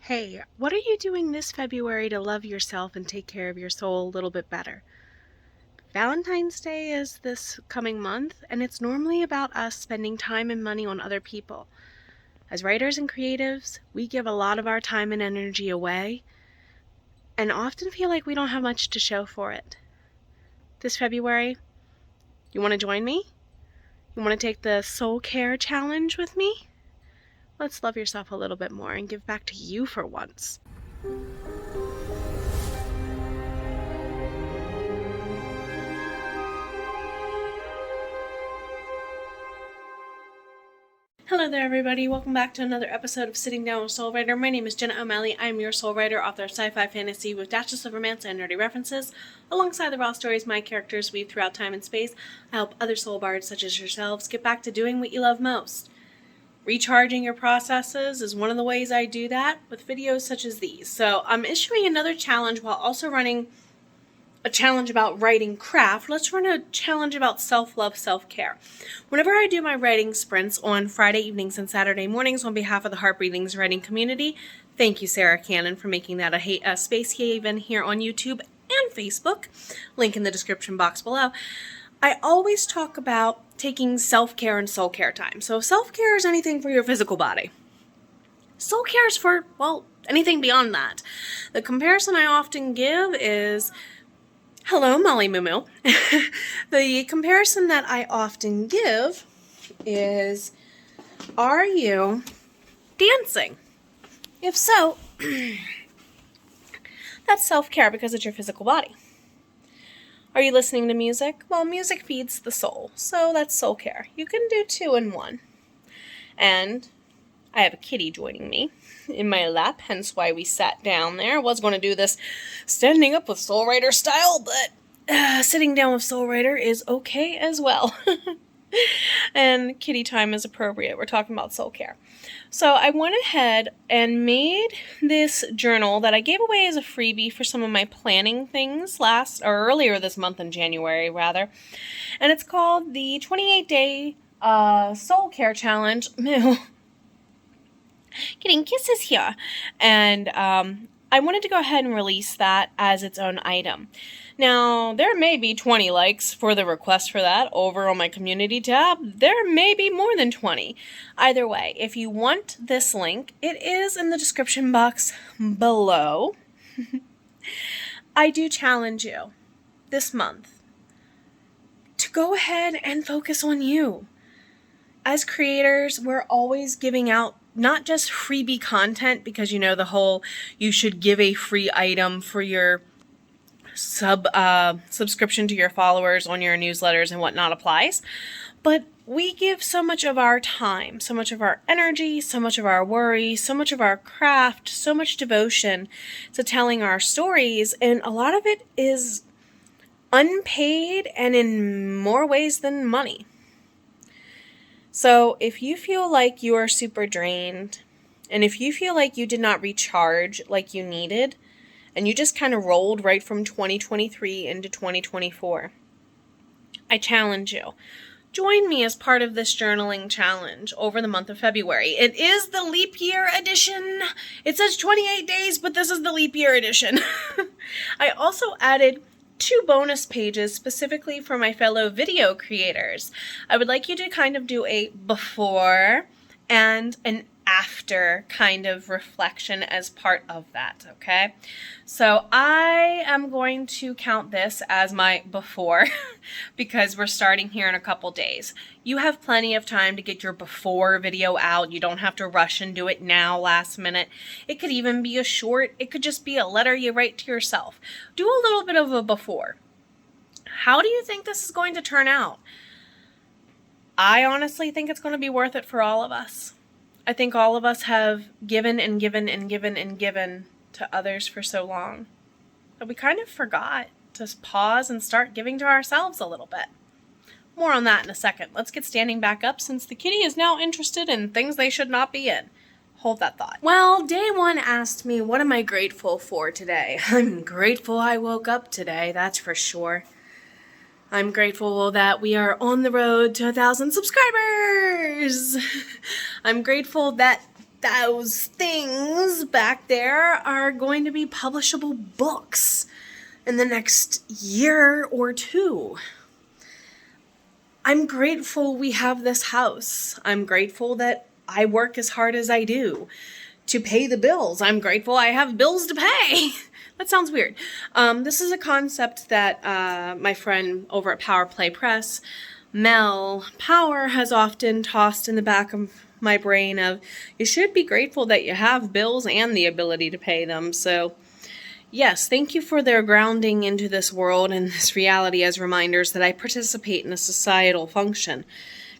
Hey, what are you doing this February to love yourself and take care of your soul a little bit better? Valentine's Day is this coming month, and it's normally about us spending time and money on other people. As writers and creatives, we give a lot of our time and energy away, and often feel like we don't have much to show for it. This February, you want to join me? You want to take the Soul Care Challenge with me? Let's love yourself a little bit more and give back to you for once. Hello there, everybody. Welcome back to another episode of Sitting Down with Soul Writer. My name is Jenna O'Malley. I am your soul writer, author of sci-fi fantasy with dashes of romance and nerdy references. Alongside the raw stories my characters weave throughout time and space, I help other soul bards such as yourselves get back to doing what you love most. Recharging your processes is one of the ways I do that with videos such as these. So I'm issuing another challenge while also running a challenge about writing craft. Let's run a challenge about self-love, self-care. Whenever I do my writing sprints on Friday evenings and Saturday mornings on behalf of the Heart Breathings writing community, thank you, Sarah Cannon, for making that a space haven here on YouTube and Facebook. Link in the description box below. I always talk about taking self-care and soul care time. So self-care is anything for your physical body. Soul care is for, well, anything beyond that. The comparison I often give is, hello, Molly Moo Moo. The comparison that I often give is, are you dancing? If so, that's self-care because it's your physical body. Are you listening to music? Well, music feeds the soul, so that's soul care. You can do 2 in 1. And I have a kitty joining me in my lap, hence why we sat down there. I was going to do this standing up with Soul Writer style, but sitting down with Soul Writer is okay as well. And kitty time is appropriate. We're talking about soul care. So I went ahead and made this journal that I gave away as a freebie for some of my planning things earlier this month in January, rather. And it's called the 28-Day Soul Care Challenge. Getting kisses here. And I wanted to go ahead and release that as its own item. Now, there may be 20 likes for the request for that over on my community tab. There may be more than 20. Either way, if you want this link, it is in the description box below. I do challenge you this month to go ahead and focus on you. As creators, we're always giving out not just freebie content, because you know the whole you should give a free item for your subscription to your followers on your newsletters and whatnot applies, but we give so much of our time, so much of our energy, so much of our worry, so much of our craft, so much devotion to telling our stories, and a lot of it is unpaid and in more ways than money. So if you feel like you are super drained, and if you feel like you did not recharge like you needed, and you just kind of rolled right from 2023 into 2024, I challenge you. Join me as part of this journaling challenge over the month of February. It is the leap year edition. It says 28 days, but this is the leap year edition. I also added 2 bonus pages specifically for my fellow video creators. I would like you to kind of do a before and an after kind of reflection as part of that, okay? So I am going to count this as my before because we're starting here in a couple days. You have plenty of time to get your before video out. You don't have to rush and do it now last minute. It could even be a short. It could just be a letter you write to yourself. Do a little bit of a before. How do you think this is going to turn out? I honestly think it's going to be worth it for all of us. I think all of us have given and given and given and given to others for so long that we kind of forgot to pause and start giving to ourselves a little bit. More on that in a second. Let's get standing back up since the kitty is now interested in things they should not be in. Hold that thought. Well, day 1 asked me, what am I grateful for today? I'm grateful I woke up today, that's for sure. I'm grateful that we are on the road to 1,000 subscribers. I'm grateful that those things back there are going to be publishable books in the next year or two. I'm grateful we have this house. I'm grateful that I work as hard as I do to pay the bills. I'm grateful I have bills to pay. That sounds weird. This is a concept that my friend over at Power Play Press, Mel Power, has often tossed in the back of my brain of, you should be grateful that you have bills and the ability to pay them. So yes, thank you for their grounding into this world and this reality as reminders that I participate in a societal function,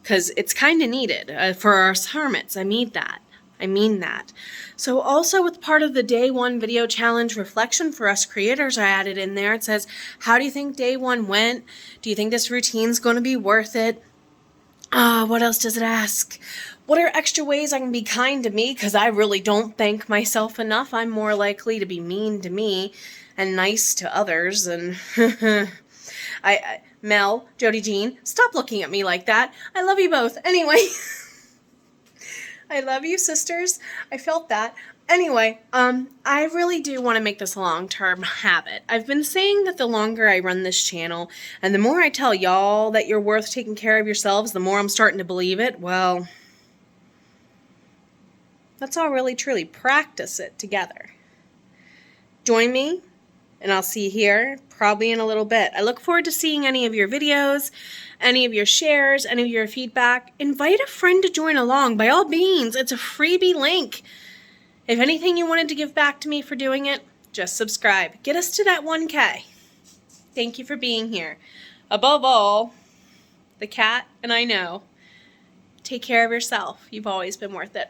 because it's kind of needed for us hermits. I mean that. So also with part of the day one video challenge reflection for us creators, I added in there, it says, how do you think day one went? Do you think this routine's going to be worth it? What else does it ask? What are extra ways I can be kind to me? Because I really don't thank myself enough. I'm more likely to be mean to me and nice to others. And Mel, Jody Jean, stop looking at me like that. I love you both. Anyway, I love you, sisters. I felt that. Anyway, I really do want to make this a long-term habit. I've been saying that the longer I run this channel, and the more I tell y'all that you're worth taking care of yourselves, the more I'm starting to believe it. Well, let's all really truly practice it together. Join me, and I'll see you here probably in a little bit. I look forward to seeing any of your videos, any of your shares, any of your feedback. Invite a friend to join along. By all means, it's a freebie link. If anything you wanted to give back to me for doing it, just subscribe. Get us to that 1K. Thank you for being here. Above all, the cat and I know. Take care of yourself. You've always been worth it.